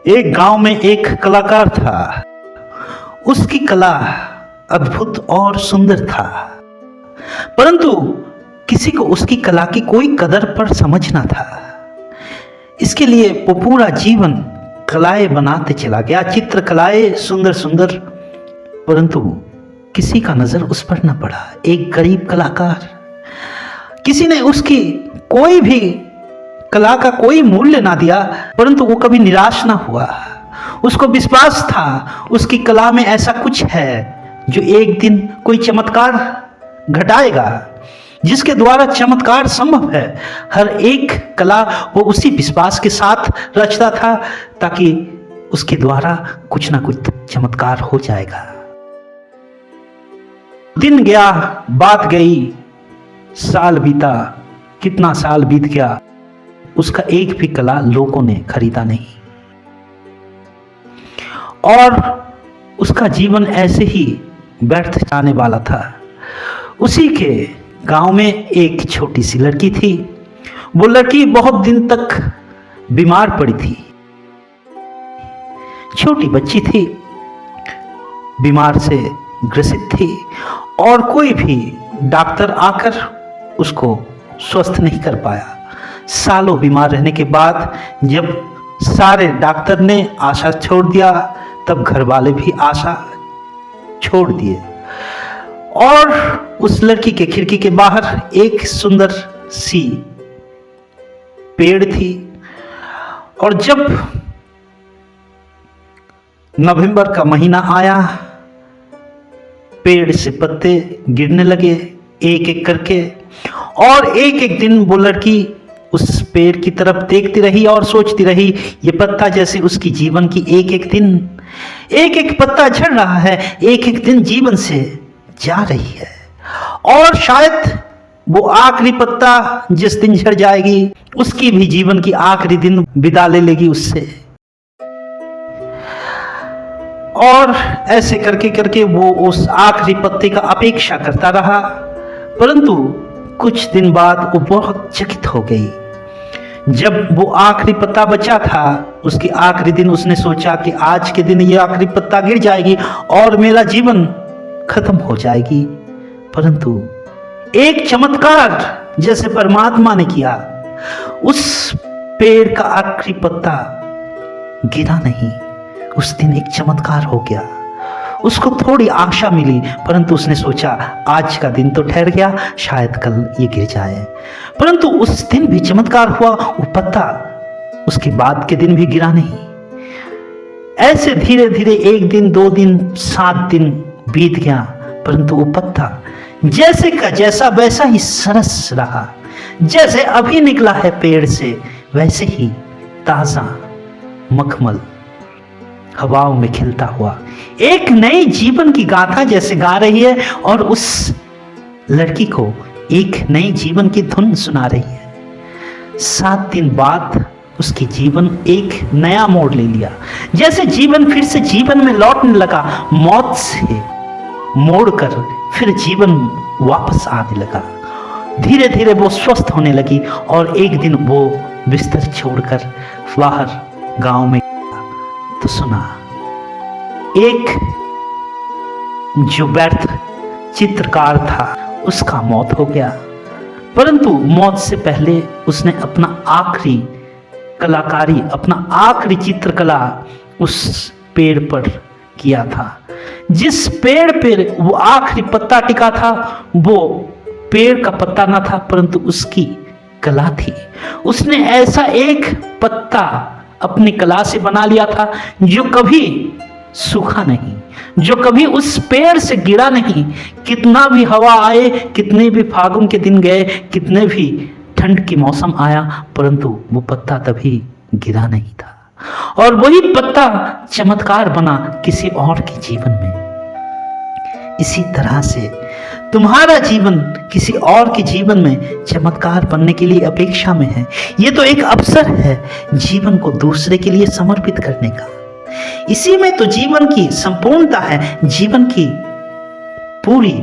एक गांव में एक कलाकार था। उसकी कला अद्भुत और सुंदर था, परंतु किसी को उसकी कला की कोई कदर पर समझ ना था। इसके लिए वो पूरा जीवन कलाएं बनाते चला गया, चित्रकलाएं सुंदर सुंदर, परंतु किसी का नजर उस पर न पड़ा। एक गरीब कलाकार, किसी ने उसकी कोई भी कला का कोई मूल्य ना दिया, परंतु वो कभी निराश ना हुआ। उसको विश्वास था उसकी कला में ऐसा कुछ है जो एक दिन कोई चमत्कार घटाएगा, जिसके द्वारा चमत्कार संभव है। हर एक कला वो उसी विश्वास के साथ रचता था ताकि उसके द्वारा कुछ ना कुछ चमत्कार हो जाएगा। दिन गया, बात गई, साल बीता, कितना साल बीत गया, उसका एक भी कला लोगों ने खरीदा नहीं और उसका जीवन ऐसे ही व्यर्थ जाने वाला था। उसी के गांव में एक छोटी सी लड़की थी। वो लड़की बहुत दिन तक बीमार पड़ी थी। छोटी बच्ची थी, बीमार से ग्रसित थी और कोई भी डॉक्टर आकर उसको स्वस्थ नहीं कर पाया। सालों बीमार रहने के बाद जब सारे डॉक्टर ने आशा छोड़ दिया, तब घर वाले भी आशा छोड़ दिए और उस लड़की के खिड़की के बाहर एक सुंदर सी पेड़ थी। और जब नवंबर का महीना आया, पेड़ से पत्ते गिरने लगे एक एक करके, और एक एक दिन वो लड़की उस पेड़ की तरफ देखती रही और सोचती रही, ये पत्ता जैसे उसकी जीवन की एक एक दिन, एक एक पत्ता झड़ रहा है, एक एक दिन जीवन से जा रही है और शायद वो आखिरी पत्ता जिस दिन झड़ जाएगी उसकी भी जीवन की आखिरी दिन विदा ले लेगी उससे। और ऐसे करके करके वो उस आखिरी पत्ते का अपेक्षा करता रहा, परंतु कुछ दिन बाद वो बहुत चकित हो गई। जब वो आखिरी पत्ता बचा था, उसके आखिरी दिन, उसने सोचा कि आज के दिन ये आखिरी पत्ता गिर जाएगी और मेरा जीवन खत्म हो जाएगी। परंतु एक चमत्कार जैसे परमात्मा ने किया, उस पेड़ का आखिरी पत्ता गिरा नहीं। उस दिन एक चमत्कार हो गया। उसको थोड़ी आशा मिली, परंतु उसने सोचा आज का दिन तो ठहर गया, शायद कल ये गिर जाए। परंतु उस दिन भी चमत्कार हुआ, वो पत्ता उसके बाद के दिन भी गिरा नहीं। ऐसे धीरे धीरे एक दिन, 2 दिन, 7 दिन बीत गया, परंतु वो पत्ता जैसे का जैसा वैसा ही सरस रहा। जैसे अभी निकला है पेड़ से, वैसे ही ताजा मखमल हवाओं में खिलता हुआ एक नए जीवन की गाथा जैसे गा रही है और उस लड़की को एक नए जीवन की धुन सुना रही है। 7 दिन बाद उसकी जीवन एक नया मोड़ ले लिया, जैसे जीवन फिर से जीवन में लौटने लगा, मौत से मोड़कर फिर जीवन वापस आने लगा। धीरे धीरे वो स्वस्थ होने लगी और एक दिन वो बिस्तर छोड़कर बाहर गांव में तो सुना, एक जो व्यर्थ चित्रकार था उसका मौत हो गया, परंतु मौत से पहले उसने अपना आखिरी कलाकारी, अपना आखिरी चित्रकला उस पेड़ पर किया था। जिस पेड़ पर वो आखिरी पत्ता टिका था, वो पेड़ का पत्ता ना था, परंतु उसकी कला थी। उसने ऐसा एक पत्ता अपनी कला से बना लिया था जो कभी सूखा नहीं, जो कभी उस पेड़ से गिरा नहीं। कितना भी हवा आए, कितने भी फागुन के दिन गए, कितने भी ठंड की मौसम आया, परंतु वो पत्ता तभी गिरा नहीं था। और वही पत्ता चमत्कार बना किसी और के जीवन में। इसी तरह से तुम्हारा जीवन किसी और के जीवन में चमत्कार बनने के लिए अपेक्षा में है। ये तो एक अवसर है जीवन को दूसरे के लिए समर्पित करने का। इसी में तो जीवन की संपूर्णता है, जीवन की पूरी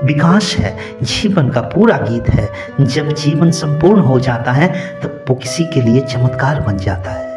विकास है, जीवन का पूरा गीत है। जब जीवन संपूर्ण हो जाता है तब वो किसी के लिए चमत्कार बन जाता है।